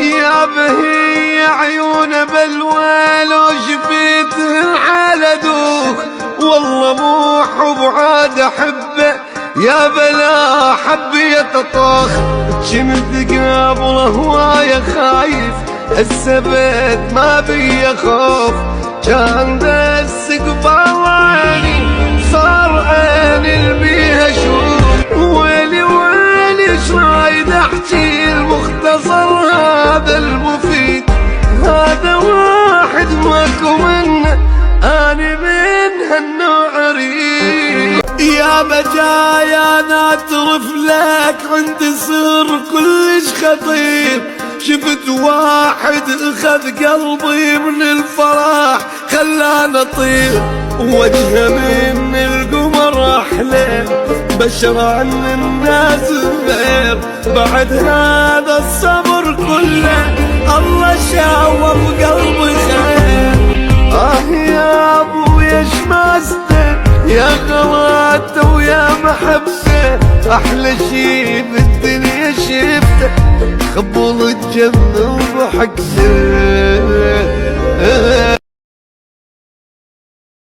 يا بهي عيون بلوى لو شفيته على دوخ، والله مو حب عاد احبه يا بلا حبيت طاخ. كنت قبل هواية خايف السبت ما بي خوف، كان دس قبال عيني صار عيني البيها شوف. ويلي ويلي شرايد احكي المختصر هذا المفيد، هذا واحد ماكو منه اني من هالنوع اريد. يا بجايا ناترف لك عندي سر كلش خطير، شفت واحد اخذ قلبي من الفرح خلاني اطير، وجهه من القمر احلى بشر عن الناس غير. بعد هذا الصبر كله الله شاور قلبي خير. يا ابويا ايش ماسته يا غلاته ويا محبته، احلى شي بالدنيا شفته خبول الجنة وضحكته.